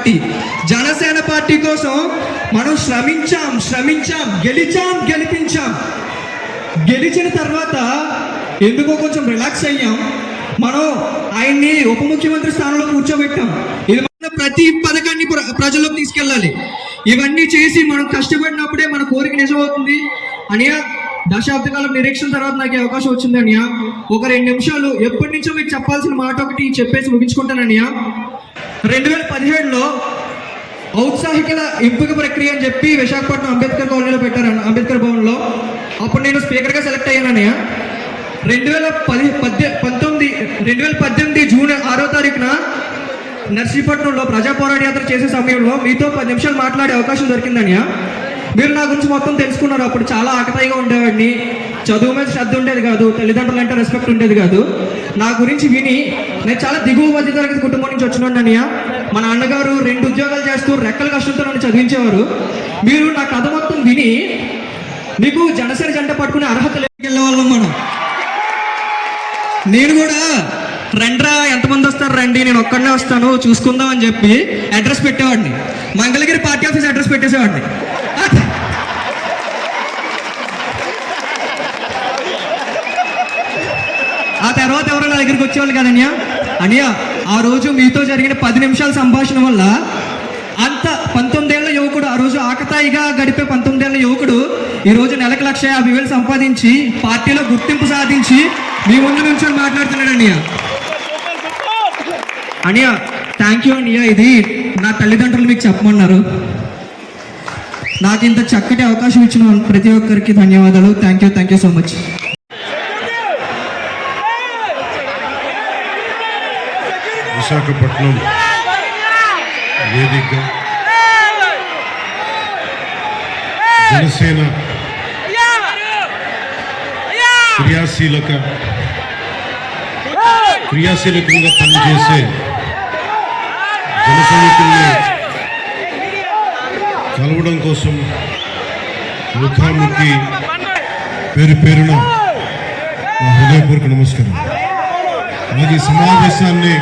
Party. Janasena party కోసం మనం శ్రమించాం, గెలిపించాం. గెలిచిన తర్వాత ఎందుకో కొంచెం రిలాక్స్ అయ్యాం. మనం ఆయన్ని ఉప ముఖ్యమంత్రి స్థానంలో కూర్చోబెట్టాం. ఇది మన ప్రతి పథకాన్ని ప్రజల్లోకి తీసుకెళ్ళాలి. ఇవన్నీ చేసి మనం కష్టపడినప్పుడే మన కోరిక నిజమవుతుంది. అనియా దశాబ్ద కాలం నిరీక్షణ తర్వాత నాకు అవకాశం వచ్చింది అనియా. ఒక 2 నిమిషాలు ఎప్పటి నుంచో మీకు చెప్పాల్సిన మాట ఒకటి చెప్పేసి ముగించుకుంటాను అనియా. 2017లో ఔత్సాహికుల ఎంపిక ప్రక్రియ అని చెప్పి విశాఖపట్నం అంబేద్కర్ కాలనీలో పెట్టారు, అంబేద్కర్ భవన్లో. అప్పుడు నేను స్పీకర్గా సెలెక్ట్ అయ్యానయ్యా. 2018 జూన్ 6వ తారీఖున నర్సీపట్నంలో ప్రజా పోరాట యాత్ర చేసే సమయంలో మీతో 10 నిమిషాలు మాట్లాడే అవకాశం దొరికిందనియా. మీరు నా గురించి మొత్తం తెలుసుకున్నారు. అప్పుడు చాలా ఆకతాయిగా ఉండేవాడిని, చదువు మీద శ్రద్ధ ఉండేది కాదు, తల్లిదండ్రులు అంటే రెస్పెక్ట్ ఉండేది కాదు. నా గురించి విని నేను చాలా దిగువ మధ్యతరగతి కుటుంబం నుంచి వచ్చినాననియా. మా నాన్నగారు 2 ఉద్యోగాలు చేస్తూ రెక్కల కష్టంతో నన్ను చదివించేవారు. మీరు నా కథ మొత్తం విని మీకు జనసేన జెండా పట్టుకునే అర్హత వెళ్ళే వాళ్ళం మనం. నేను కూడా రండ్రా ఎంతమంది వస్తారు రండి, నేను ఒక్కడనే వస్తాను చూసుకుందాం అని చెప్పి అడ్రస్ పెట్టేవాడిని. మంగళగిరి పార్టీ ఆఫీస్ అడ్రస్ పెట్టేసేవాడిని. ఆ తర్వాత ఎవరో నా దగ్గరికి వచ్చేవాళ్ళు కదన్యా. అనియా ఆ రోజు మీతో జరిగిన 10 నిమిషాల సంభాషణ వల్ల అంత 19 ఏళ్ల యువకుడు, ఆ రోజు ఆకతాయిగా గడిపే 19 ఏళ్ల యువకుడు ఈరోజు నెలకు 1,50,000 సంపాదించి పార్టీలో గుర్తింపు సాధించి మీ ముందు నుంచి మాట్లాడుతున్నాడు అనియా. అనియా థ్యాంక్ యూ అనియా. ఇది నా తల్లిదండ్రులు మీకు చెప్పమన్నారు. నాకు ఇంత చక్కటి అవకాశం ఇచ్చిన ప్రతి ఒక్కరికి ధన్యవాదాలు. Thank you so much. Visakhapatnam వేదిక జనసేన క్రియాశీలకంగా పనిచేసే జన సైనికుల్ని కలవడం కోసం ముఖాముఖి పేరున నా హృదయపూర్వక నమస్కారం. అలాగే ఈ సమావేశాన్ని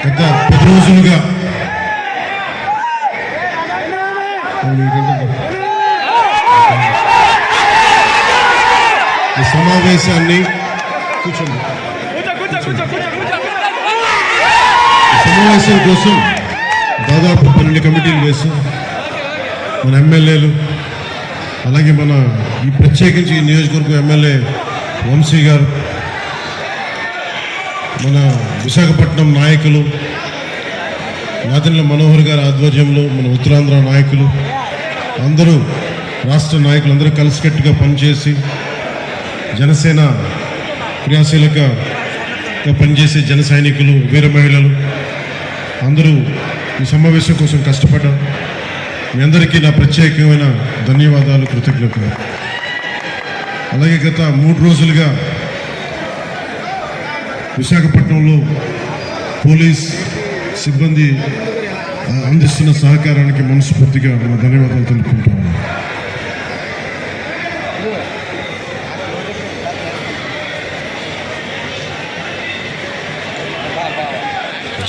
గత 10 రోజులుగా ఈ సమావేశం కోసం దాదాపు 12 కమిటీలు వేశాం. మన ఎమ్మెల్యేలు, అలాగే మన ఈ ప్రత్యేకించి ఈ నియోజకవర్గం ఎమ్మెల్యే వంశీ గారు, మన విశాఖపట్నం నాయకులు నాదెండ్ల మనోహర్ గారి ఆధ్వర్యంలో మన ఉత్తరాంధ్ర నాయకులు అందరూ, రాష్ట్ర నాయకులు అందరూ కలిసికట్టుగా పనిచేసి జనసేన క్రియాశీలకంగా పనిచేసే జన సైనికులు, వీర మహిళలు అందరూ ఈ సమావేశం కోసం కష్టపడ్డారు. మీ అందరికీ నా ప్రత్యేకమైన ధన్యవాదాలు, కృతజ్ఞతలు. అలాగే గత 3 రోజులుగా విశాఖపట్నంలో పోలీస్ సిబ్బంది అందిస్తున్న సహకారానికి మనస్ఫూర్తిగా నా ధన్యవాదాలు తెలుపుకుంటాను.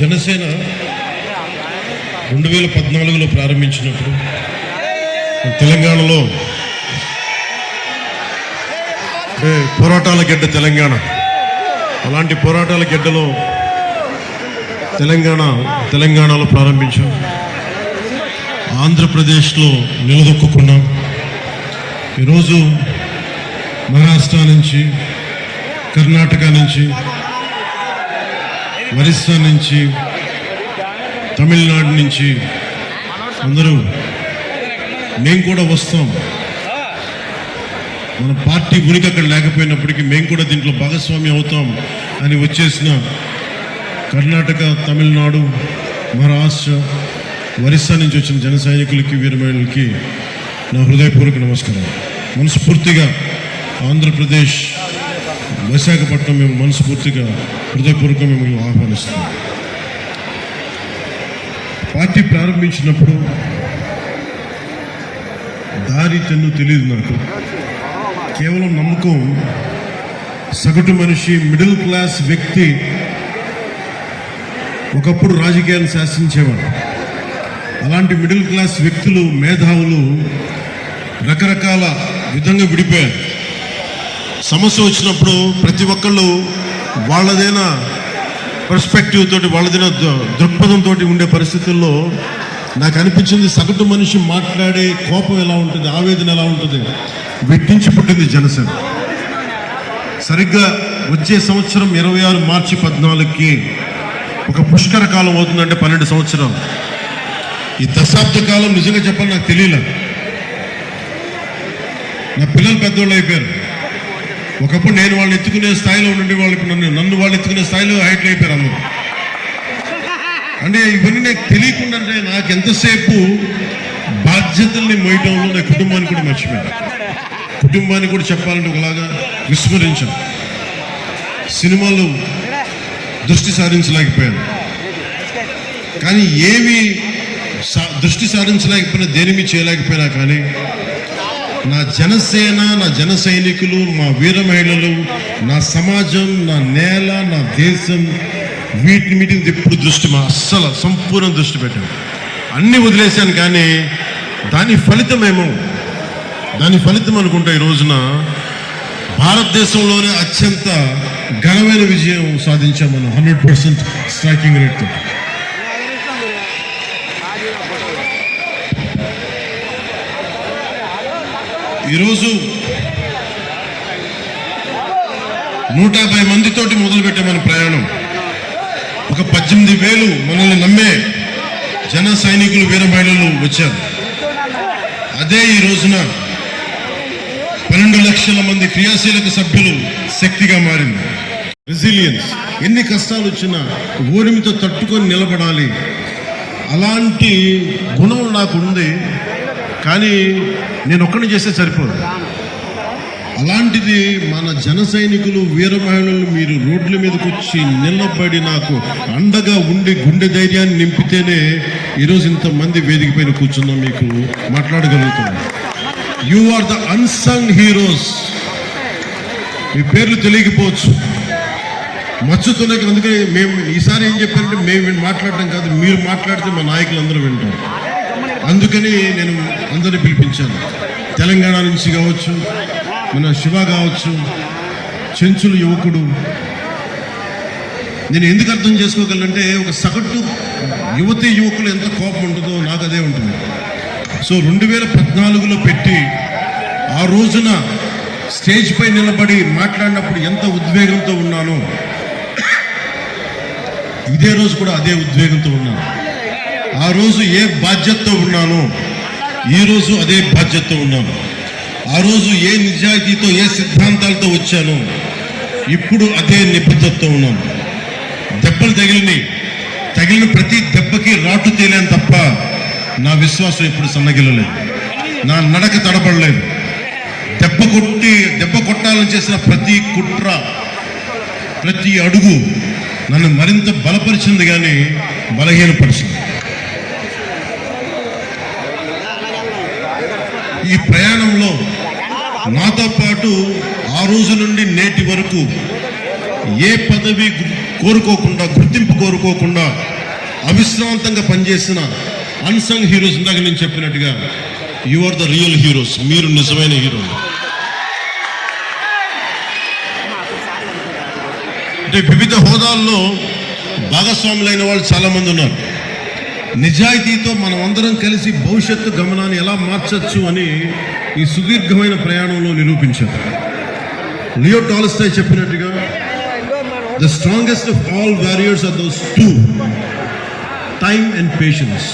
జనసేన 2014లో ప్రారంభించినప్పుడు తెలంగాణలో పోరాటాల గడ్డ తెలంగాణ, అలాంటి పోరాటాల గడ్డలో తెలంగాణలో ప్రారంభించాం. ఆంధ్రప్రదేశ్లో నిలదొక్కున్నాం. ఈరోజు మహారాష్ట్ర నుంచి, కర్ణాటక నుంచి, ఒరిస్సా నుంచి, తమిళనాడు నుంచి అందరూ మేము కూడా వస్తాం. మన పార్టీ ఉనికి అక్కడ లేకపోయినప్పటికీ మేము కూడా దీంట్లో భాగస్వామ్యం అవుతాం అని వచ్చేసిన కర్ణాటక, తమిళనాడు, మహారాష్ట్ర, ఒరిస్సా నుంచి వచ్చిన జన సైనికులకి, వీర మహిళలకి నా హృదయపూర్వక నమస్కారం. మనస్ఫూర్తిగా ఆంధ్రప్రదేశ్ విశాఖపట్నం మేము మనస్ఫూర్తిగా హృదయపూర్వకంగా మిమ్మల్ని ఆహ్వానిస్తున్నాం. పార్టీ ప్రారంభించినప్పుడు దారి తెన్ను తెలియదు నాకు. కేవలం నమ్మకం. సగటు మనిషి, మిడిల్ క్లాస్ వ్యక్తి ఒకప్పుడు రాజకీయాన్ని శాసించేవాడు. అలాంటి మిడిల్ క్లాస్ వ్యక్తులు, మేధావులు రకరకాల విధంగా విడిపోయారు. సమస్య వచ్చినప్పుడు ప్రతి ఒక్కళ్ళు వాళ్ళదైనా పర్స్పెక్టివ్ తోటి, వాళ్ళదైనా దృక్పథంతో ఉండే పరిస్థితుల్లో నాకు అనిపించింది సగటు మనిషి మాట్లాడే కోపం ఎలా ఉంటుంది, ఆవేదన ఎలా ఉంటుంది, వెట్టించి పుట్టింది జనసేన. సరిగ్గా వచ్చే సంవత్సరం 26 మార్చి 14కి ఒక పుష్కర కాలం అవుతుందంటే 12 సంవత్సరాలు. ఈ దశాబ్ద కాలం నిజంగా చెప్పాలి నాకు తెలియలే. నా పిల్లలు పెద్దోళ్ళు అయిపోయారు. ఒకప్పుడు నేను వాళ్ళని ఎత్తుకునే స్థాయిలో ఉండే వాళ్ళు ఇప్పుడు నన్ను వాళ్ళు ఎత్తుకునే స్థాయిలో హైట్లు అయిపోయారు అందరూ. అంటే ఇవన్నీ నాకు తెలియకుండా అంటే నాకు ఎంతసేపు బాధ్యతల్ని మోయటంలో నా కుటుంబాన్ని కూడా మర్చిపోయాను. కుటుంబాన్ని కూడా చెప్పాలంటే ఒకలాగా విస్మరించాను. సినిమాలు దృష్టి సారించలేకపోయాను. కానీ ఏమి దృష్టి సారించలేకపోయినా, దేనిమి చేయలేకపోయినా కానీ నా జనసేన, నా జన సైనికులు, మా వీర మహిళలు, నా సమాజం, నా నేల, నా దేశం, వీటిని మీద ఎప్పుడు దృష్టి అస్సలు సంపూర్ణ దృష్టి పెట్టాను. అన్నీ వదిలేశాను. కానీ దాని ఫలితం అనుకుంటా ఈ రోజున భారతదేశంలోనే అత్యంత ఘనమైన విజయం సాధించాం మనం 100% స్ట్రైకింగ్ రేట్తో. ఈరోజు 150 మందితోటి మొదలుపెట్టే మన ప్రయాణం. ఒక 18,000 మనల్ని నమ్మే జన సైనికులు, వీర మహిళలు వచ్చారు. అదే ఈ రోజున 12 లక్షల మంది క్రియాశీలక సభ్యులు శక్తిగా మారింది. రెసిలియన్స్, ఎన్ని కష్టాలు వచ్చినా ఓరిమితో తట్టుకొని నిలబడాలి, అలాంటి గుణం నాకు ఉంది. కానీ నేను ఒక్కడిని చేస్తే సరిపోదు. అలాంటిది మన జన సైనికులు, వీర మహిళలు మీరు రోడ్ల మీదకి వచ్చి నిలబడి నాకు అండగా ఉండి గుండె ధైర్యాన్ని నింపితేనే ఈరోజు ఇంతమంది వేదిక పైన కూర్చున్నాం, మీకు మాట్లాడగలుగుతున్నాం. You are the unsung heroes. మీ పేర్లు తెలియకపోవచ్చు, మచ్చుతున్నాయి. అందుకని మేము ఈసారి ఏం చెప్పారంటే మేము మాట్లాడటం కాదు, మీరు మాట్లాడితే మా నాయకులు అందరూ వింటారు. అందుకని నేను అందరినీ పిలిపించాను. తెలంగాణ నుంచి కావచ్చు, మన శివ కావచ్చు, చెంచులు యువకుడు. నేను ఎందుకు అర్థం చేసుకోగలంటే ఒక సగటు యువకులు ఎంత కోపం ఉంటుందో నాకు అదే ఉంటుంది. సో 2014లో పెట్టి ఆ రోజున స్టేజ్ పై నిలబడి మాట్లాడినప్పుడు ఎంత ఉద్వేగంతో ఉన్నానో ఇదే రోజు కూడా అదే ఉద్వేగంతో ఉన్నాను. ఆ రోజు ఏ బాధ్యతతో ఉన్నానో ఈరోజు అదే బాధ్యతతో ఉన్నాను. ఆ రోజు ఏ నిజాయితీతో, ఏ సిద్ధాంతాలతో వచ్చానో ఇప్పుడు అదే నిబద్ధతతో ఉన్నాను. దెబ్బలు తగిలిన ప్రతి దెబ్బకి రాటు తేలేను తప్ప నా విశ్వాసం ఎప్పుడు సన్నగిల్లలేదు, నా నడక తడబడలేదు. దెబ్బ కొట్టాలని చేసిన ప్రతి కుట్ర, ప్రతి అడుగు నన్ను మరింత బలపరిచింది కానీ బలహీనపరిచింది. ఈ ప్రయాణంలో నాతో పాటు ఆ రోజు నుండి నేటి వరకు ఏ పదవి కోరుకోకుండా, గుర్తింపు కోరుకోకుండా అవిశ్రాంతంగా పనిచేసిన అన్సంగ్ హీరోస్, ఇందాక నేను చెప్పినట్టుగా you are the real heroes. మీరు నిజమైన హీరోలు. అంటే వివిధ హోదాల్లో భాగస్వాములైన వాళ్ళు చాలామంది ఉన్నారు. నిజాయితీతో మనం అందరం కలిసి భవిష్యత్తు గమనాన్ని ఎలా మార్చచ్చు అని ఈ సుదీర్ఘమైన ప్రయాణంలో నిరూపించారు. లియో టాల్స్టాయ్ చెప్పినట్టుగా the strongest of all warriors are those two, time and patience.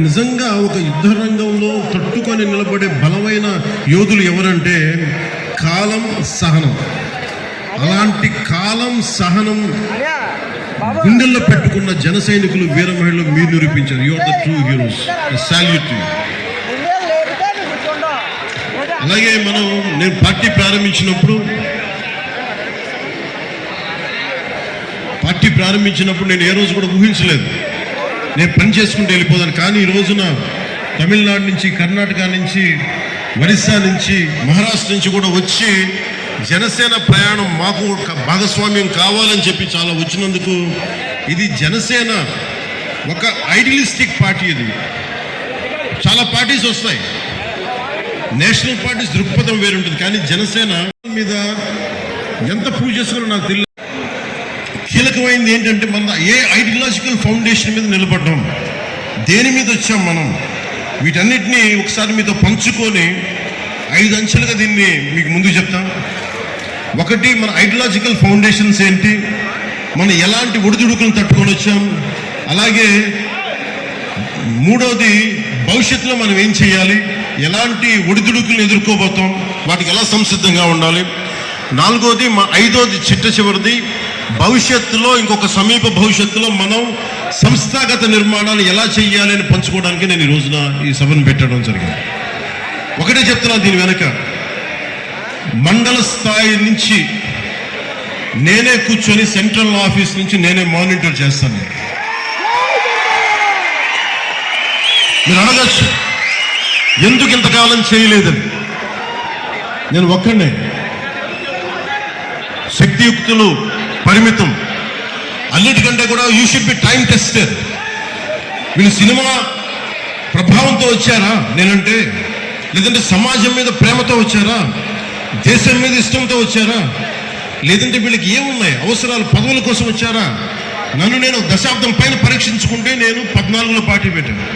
నిజంగా ఒక యుద్ధ రంగంలో తట్టుకొని నిలబడే బలమైన యోధులు ఎవరంటే కాలం, సహనం. అలాంటి కాలం, సహనం గుండెల్లో పెట్టుకున్న జన సైనికులు, వీర మహిళలు మీరు నిరూపించారు. You are the true heroes. Salute you. అలాగే నేను పార్టీ ప్రారంభించినప్పుడు నేను ఏ రోజు కూడా ఊహించలేదు నేను పని చేసుకుంటూ వెళ్ళిపోదాను. కానీ ఈ రోజున తమిళనాడు నుంచి, కర్ణాటక నుంచి, ఒరిస్సా నుంచి, మహారాష్ట్ర నుంచి కూడా వచ్చి జనసేన ప్రయాణం మాకు భాగస్వామ్యం కావాలని చెప్పి చాలా వచ్చినందుకు ఇది జనసేన ఒక ఐడియలిస్టిక్ పార్టీ ఇది. చాలా పార్టీస్ వస్తాయి, నేషనల్ పార్టీస్ దృక్పథం వేరుంటుంది, కానీ జనసేన మీద ఎంత ప్రూవ్ చేస్తారో నాకు తెలియదు. కీలకమైనది ఏంటంటే మన ఏ ఐడియాలజికల్ ఫౌండేషన్ మీద నిలబడ్డాం, దేని మీద వచ్చాం మనం, వీటన్నిటినీ ఒకసారి మీతో పంచుకొని 5 అంచెలుగా దీన్ని మీకు ముందుకు చెప్తాం. ఒకటి, మన ఐడియాలజికల్ ఫౌండేషన్స్ ఏంటి, మనం ఎలాంటి ఒడిదుడుకులను తట్టుకొని వచ్చాం, అలాగే మూడవది భవిష్యత్తులో మనం ఏం చేయాలి, ఎలాంటి ఒడిదుడుకులను ఎదుర్కోబోతాం, వాటికి ఎలా సంసిద్ధంగా ఉండాలి, నాలుగోది ఐదోది చిట్ట చివరిది భవిష్యత్తులో ఇంకొక సమీప భవిష్యత్తులో మనం సంస్థాగత నిర్మాణాలు ఎలా చేయాలి అని పంచుకోవడానికి నేను ఈ రోజున ఈ సభను పెట్టడం జరిగింది. ఒకటే చెప్తున్నా, దీని వెనక మండల స్థాయి నుంచి నేనే కూర్చొని సెంట్రల్ ఆఫీస్ నుంచి నేనే మానిటర్ చేస్తాను. మీరు అడగచ్చు ఎందుకు ఇంతకాలం చేయలేదని. నేను ఒక్కడే, శక్తియుక్తులు పరిమితం, అన్నిటికంటే కూడా you should be time tested. వీళ్ళు సినిమా ప్రభావంతో వచ్చారా నేనంటే, లేదంటే సమాజం మీద ప్రేమతో వచ్చారా, దేశం మీద ఇష్టంతో వచ్చారా, లేదంటే వీళ్ళకి ఏమున్నాయి అవసరాలు, పదవుల కోసం వచ్చారా? నన్ను నేను దశాబ్దం పైన పరీక్షించుకుంటే నేను 14లో పార్టీ పెట్టాను.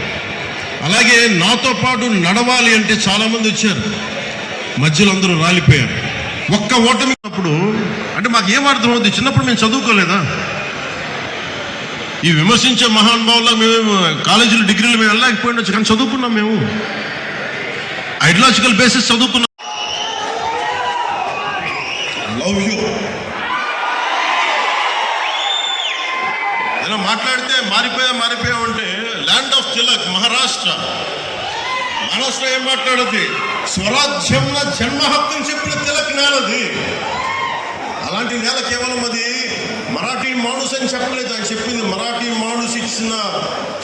అలాగే నాతో పాటు నడవాలి అంటే చాలామంది వచ్చారు, మధ్యలో అందరూ రాలిపోయారు. ఒక్క ఓటమి అప్పుడు అంటే మాకు ఏం అర్థమవుతుంది, చిన్నప్పుడు మేము చదువుకోలేదా? ఈ విమర్శించే మహానుభావుల్లో మేము కాలేజీలు డిగ్రీలు మేము వెళ్ళలేకపోయినచ్చు, కానీ చదువుకున్నాం. మేము ఐడియాలజికల్ బేసిస్ చదువుకున్నాం. లవ్ యూ ఏదో మాట్లాడితే మారిపోయా అంటే ల్యాండ్ ఆఫ్ తిలక్ మహారాష్ట్ర ఏం మాట్లాడద్ది, స్వరాజ్యంలో జన్మ హక్కుని చెప్పిన తిలక్ నేలది. అలాంటి నేల కేవలం అది మరాఠీ మాణుస్ అని చెప్పలేదు, ఆయన చెప్పింది మరాఠీ మాణుస్ ఇచ్చిన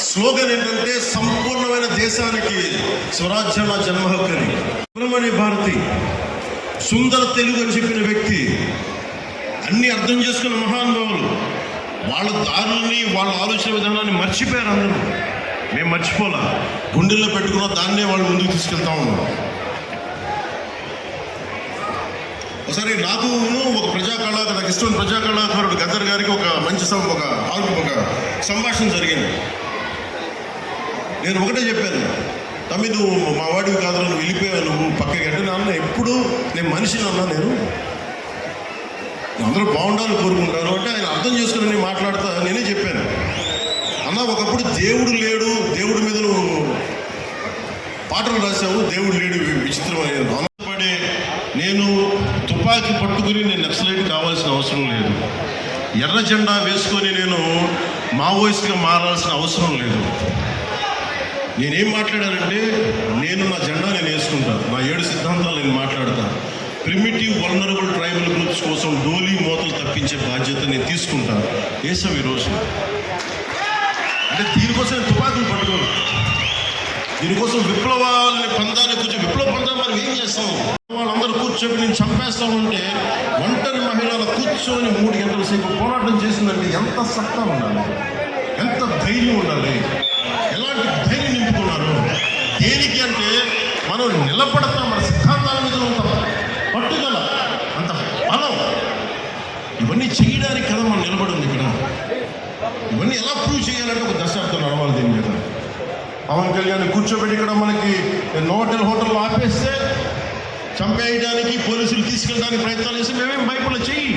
స్లోగన్ ఏంటంటే సంపూర్ణమైన దేశానికి స్వరాజ్యంలో జన్మ హక్కు అని. సుబ్రహ్మణ్య భారతి సుందర తెలుగు అని చెప్పిన వ్యక్తి, అన్ని అర్థం చేసుకున్న మహానుభావులు, వాళ్ళ దారుల్ని వాళ్ళ ఆలోచన విధానాన్ని మర్చిపోయారు అందరూ. మేము మర్చిపోలా, గుండెల్లో పెట్టుకున్న దాన్నే వాళ్ళు ముందుకు తీసుకెళ్తా ఉన్నాం. ఒకసారి నాకు ఒక నాకు ఇష్టమైన ప్రజా కళాకారుడు గద్దర్ గారికి ఒక మంచి ఒక సంభాషణ జరిగింది. నేను ఒకటే చెప్పాను, తమ్మి నువ్వు మా వాడివి కాదు, నువ్వు వెళ్ళిపోయావు, నువ్వు పక్కకి అంటే నాన్న ఎప్పుడు నేను మనిషిని అన్నా, నేను అందరూ బాగుండాలని కోరుకుంటాను అంటే ఆయన అర్థం చేసుకుని నేను మాట్లాడతా. నేనే చెప్పాను, అన్న ఒకప్పుడు దేవుడు లేడు, దేవుడి మీద నువ్వు పాటలు రాసావు, దేవుడు లేడు విచిత్రమైన ఆనందపడే, నేను తుపాకీ పట్టుకుని నేను నక్సలైట్ కావాల్సిన అవసరం లేదు, ఎర్ర జెండా వేసుకొని నేను మావోయిస్ట్గా మారాల్సిన అవసరం లేదు. నేనేం మాట్లాడానంటే, నేను నా జెండా నేను వేసుకుంటాను, నా 7 సిద్ధాంతాలు నేను మాట్లాడతా, ప్రిమిటివ్ వల్నరబుల్ ట్రైబల్ గ్రూప్స్ కోసం డోలీ మోతలు తప్పించే బాధ్యత నేను తీసుకుంటాను. వేసాం ఈరోజు అంటే దీనికోసం నేను తుపాకులు పట్టుకోను, దీనికోసం విప్లవాలని పందాన్ని విప్లవ పందాలు మనం ఏం చేస్తాం, వాళ్ళందరూ కూర్చొని నేను చంపేస్తామంటే ఒంటరి మహిళల కూర్చొని 3 గంటల సేపు పోరాటం చేసిందంటే ఎంత సత్తా ఉండాలి, ఎంత ధైర్యం ఉండాలి, ఎలాంటి ధైర్యం నింపుతున్నారు. దేనికి అంటే మనం నిలబడతాం, మన సిద్ధాంతాల మీద ఉంటాం, పట్టుదల, అంత బలం, ఇవన్నీ చేయడానికి కదా మనం నిలబడింది ఇక్కడ. ఇవన్నీ ఎలా ప్రూవ్ చేయాలంటే ఒక దశాబ్దం నడవాలి దీని మీద. పవన్ కళ్యాణ్ కూర్చోబెట్టి ఇక్కడ మనకి నోటల్ హోటల్లో ఆపేస్తే చంపేయడానికి పోలీసులు తీసుకెళ్ళడానికి ప్రయత్నాలు చేసి మేమేం భయపడలే, చెయ్యి.